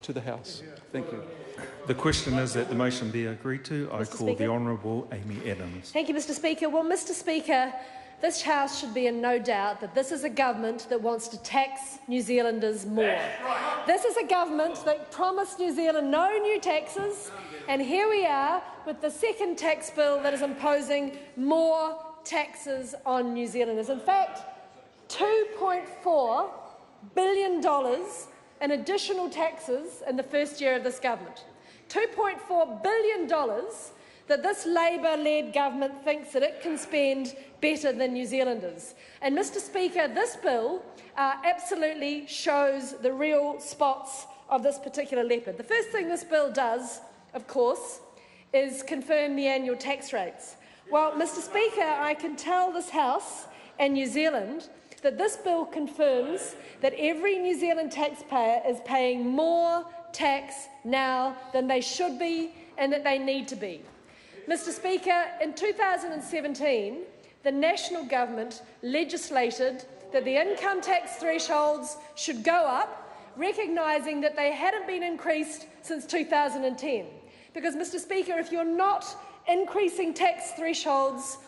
to the House. Thank you. The question is that the motion be agreed to. I call the Honourable Amy Adams. Thank you, Mr Speaker. Well, Mr Speaker, this House should be in no doubt that this is a government that wants to tax New Zealanders more. This is a government that promised New Zealand no new taxes, and here we are with the second tax bill that is imposing more taxes on New Zealanders. In fact, $2.4 billion in additional taxes in the first year of this government. $2.4 billion that this Labour-led government thinks that it can spend better than New Zealanders. And, Mr Speaker, this bill absolutely shows the real spots of this particular leopard. The first thing this bill does, of course, is confirm the annual tax rates. Well, Mr Speaker, I can tell this House and New Zealand that this bill confirms that every New Zealand taxpayer is paying more tax now than they should be and that they need to be. Mr Speaker, in 2017, the national government legislated that the income tax thresholds should go up, recognising that they hadn't been increased since 2010. Because, Mr Speaker, if you're not increasing tax thresholds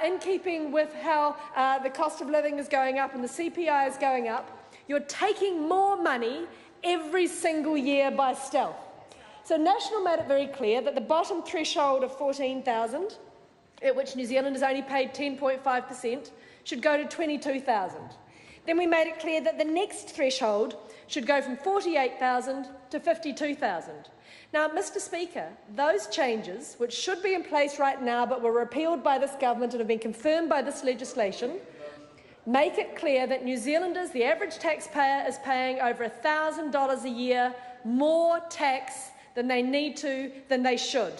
in keeping with how the cost of living is going up and the CPI is going up, you're taking more money every single year by stealth. So National made it very clear that the bottom threshold of $14,000, at which New Zealand has only paid 10.5%, should go to $22,000. Then we made it clear that the next threshold should go from $48,000 to $52,000. Now, Mr Speaker, those changes, which should be in place right now but were repealed by this government and have been confirmed by this legislation, make it clear that New Zealanders, the average taxpayer, is paying over $1,000 a year more tax than they need to, than they should.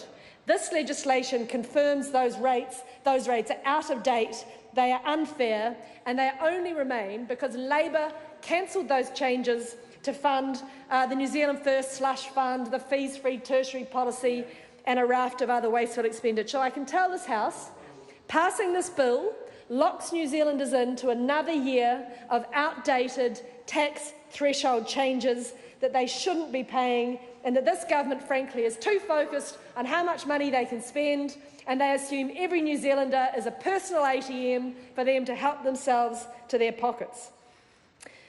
This legislation confirms those rates. Those rates are out of date, they are unfair, and they only remain because Labour cancelled those changes to fund the New Zealand First slush fund, the fees-free tertiary policy, and a raft of other wasteful expenditure. I can tell this House, passing this bill locks New Zealanders into another year of outdated tax threshold changes that they shouldn't be paying, and that this government, frankly, is too focused on how much money they can spend, and they assume every New Zealander is a personal ATM for them to help themselves to their pockets.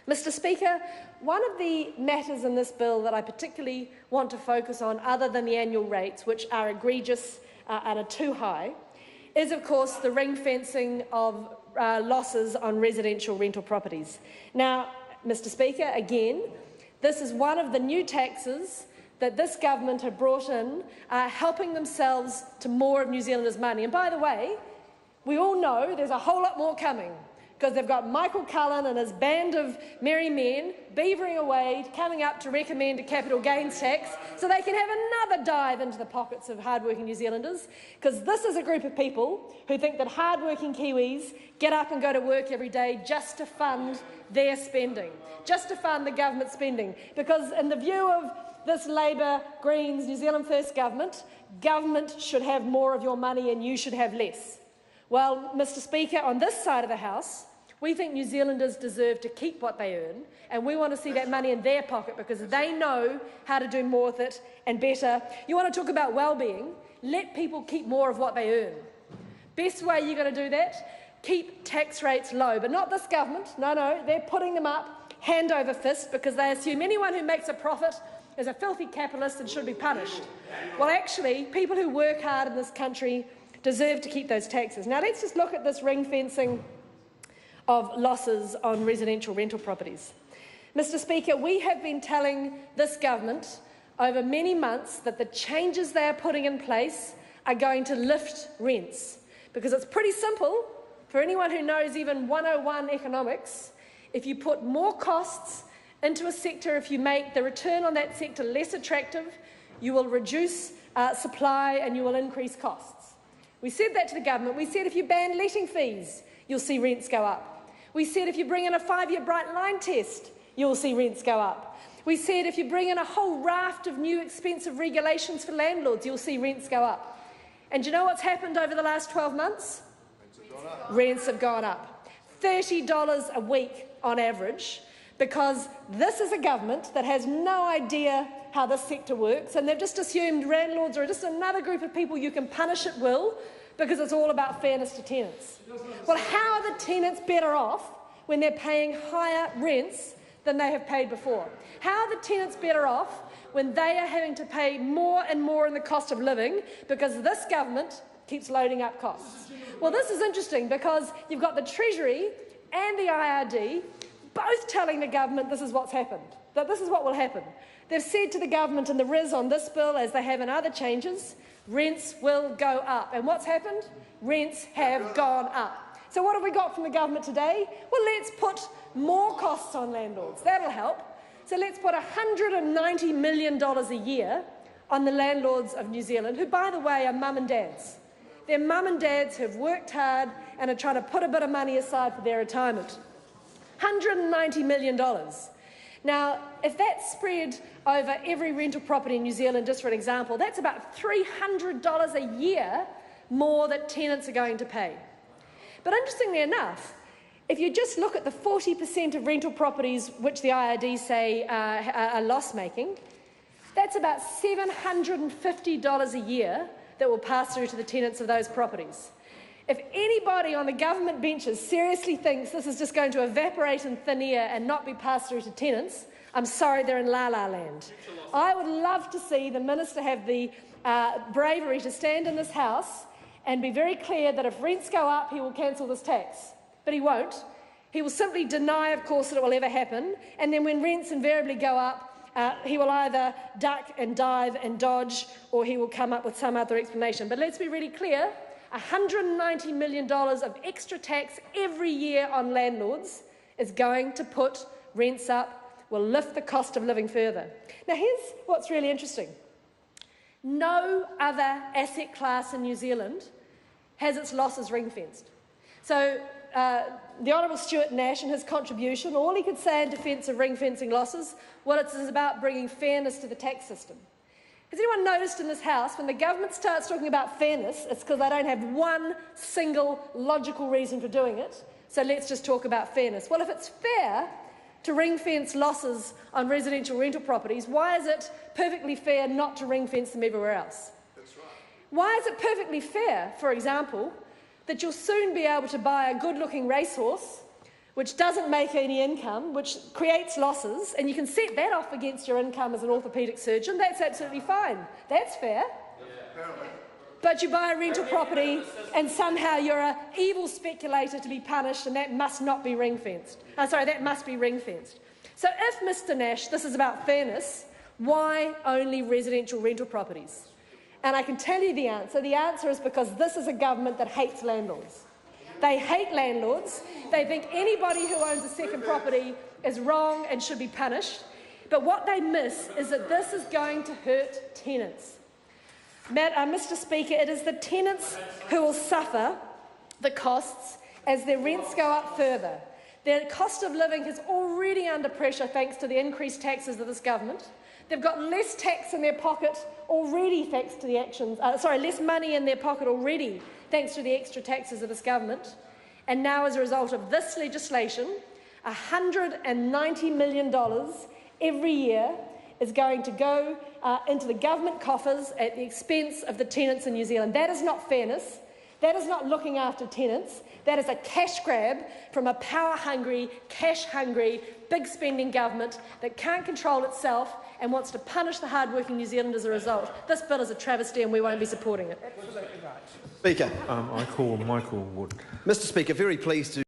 Mr Speaker, one of the matters in this bill that I particularly want to focus on, other than the annual rates, which are egregious and are too high, is, of course, the ring-fencing of losses on residential rental properties. Now, Mr Speaker, again, this is one of the new taxes that this government have brought in, helping themselves to more of New Zealanders' money. And by the way, we all know there's a whole lot more coming, because they've got Michael Cullen and his band of merry men beavering away, coming up to recommend a capital gains tax so they can have another dive into the pockets of hardworking New Zealanders, because this is a group of people who think that hardworking Kiwis get up and go to work every day just to fund their spending, just to fund the government spending, because in the view of this Labour, Greens, New Zealand First government should have more of your money and you should have less. Well, Mr Speaker, on this side of the House, we think New Zealanders deserve to keep what they earn, and we want to see that money in their pocket because they know how to do more with it and better. You want to talk about well-being? Let people keep more of what they earn. Best way you're going to do that? Keep tax rates low, but not this government. No, they're putting them up hand over fist because they assume anyone who makes a profit is a filthy capitalist and should be punished. Well, actually, people who work hard in this country deserve to keep those taxes. Now, let's just look at this ring-fencing of losses on residential rental properties. Mr Speaker, we have been telling this government over many months that the changes they are putting in place are going to lift rents, because it's pretty simple for anyone who knows even 101 economics. If you put more costs into a sector, if you make the return on that sector less attractive, you will reduce supply and you will increase costs. We said that to the government. We said if you ban letting fees, you'll see rents go up. We said if you bring in a 5-year bright line test, you'll see rents go up. We said if you bring in a whole raft of new expensive regulations for landlords, you'll see rents go up. And do you know what's happened over the last 12 months? Rents have gone up. $30 a week on average, because this is a government that has no idea how this sector works, and they've just assumed landlords are just another group of people you can punish at will because it's all about fairness to tenants. Well, how are the tenants better off when they're paying higher rents than they have paid before? How are the tenants better off when they are having to pay more and more in the cost of living because this government keeps loading up costs? Well, this is interesting because you've got the Treasury and the IRD both telling the government this is what's happened, that this is what will happen. They've said to the government in the RIS on this bill, as they have in other changes, rents will go up. And what's happened? Rents have gone up. So what have we got from the government today? Well, let's put more costs on landlords. That'll help. So let's put $190 million a year on the landlords of New Zealand, who, by the way, are mum and dads. They're mum and dads who have worked hard and are trying to put a bit of money aside for their retirement. $190 million. Now, if that's spread over every rental property in New Zealand, just for an example, that's about $300 a year more that tenants are going to pay. But interestingly enough, if you just look at the 40% of rental properties which the IRD say are loss-making, that's about $750 a year that will pass through to the tenants of those properties. If anybody on the government benches seriously thinks this is just going to evaporate in thin air and not be passed through to tenants, I'm sorry, they're in la-la land. I would love to see the minister have the bravery to stand in this House and be very clear that if rents go up, he will cancel this tax. But he won't. He will simply deny, of course, that it will ever happen, and then when rents invariably go up, he will either duck and dive and dodge, or he will come up with some other explanation. But let's be really clear, $190 million of extra tax every year on landlords is going to put rents up, will lift the cost of living further. Now, here's what's really interesting. No other asset class in New Zealand has its losses ring-fenced. So the Honourable Stuart Nash, in his contribution, all he could say in defence of ring-fencing losses, well, it is about bringing fairness to the tax system. Has anyone noticed in this House, when the government starts talking about fairness, it's because they don't have one single logical reason for doing it, so let's just talk about fairness. Well, if it's fair to ring-fence losses on residential rental properties, why is it perfectly fair not to ring-fence them everywhere else? That's right. Why is it perfectly fair, for example, that you'll soon be able to buy a good-looking racehorse which doesn't make any income, which creates losses, and you can set that off against your income as an orthopaedic surgeon? That's absolutely fine. That's fair. Yeah. But you buy a rental property and somehow you're an evil speculator to be punished, and that must not be ring-fenced. That must be ring-fenced. So if, Mr Nash, this is about fairness, why only residential rental properties? And I can tell you the answer. The answer is because this is a government that hates landlords. They hate landlords. They think anybody who owns a second property is wrong and should be punished. But what they miss is that this is going to hurt tenants. Mr Speaker, it is the tenants who will suffer the costs as their rents go up further. Their cost of living is already under pressure thanks to the increased taxes of this government. They've got less tax in their pocket already thanks to the actions, less money in their pocket already thanks to the extra taxes of this government. And now, as a result of this legislation, $190 million every year is going to go into the government coffers at the expense of the tenants in New Zealand. That is not fairness. That is not looking after tenants. That is a cash grab from a power-hungry, cash-hungry, big-spending government that can't control itself and wants to punish the hard-working New Zealand as a result. This bill is a travesty and we won't be supporting it. Speaker. I call Michael Wood. Mr Speaker, very pleased to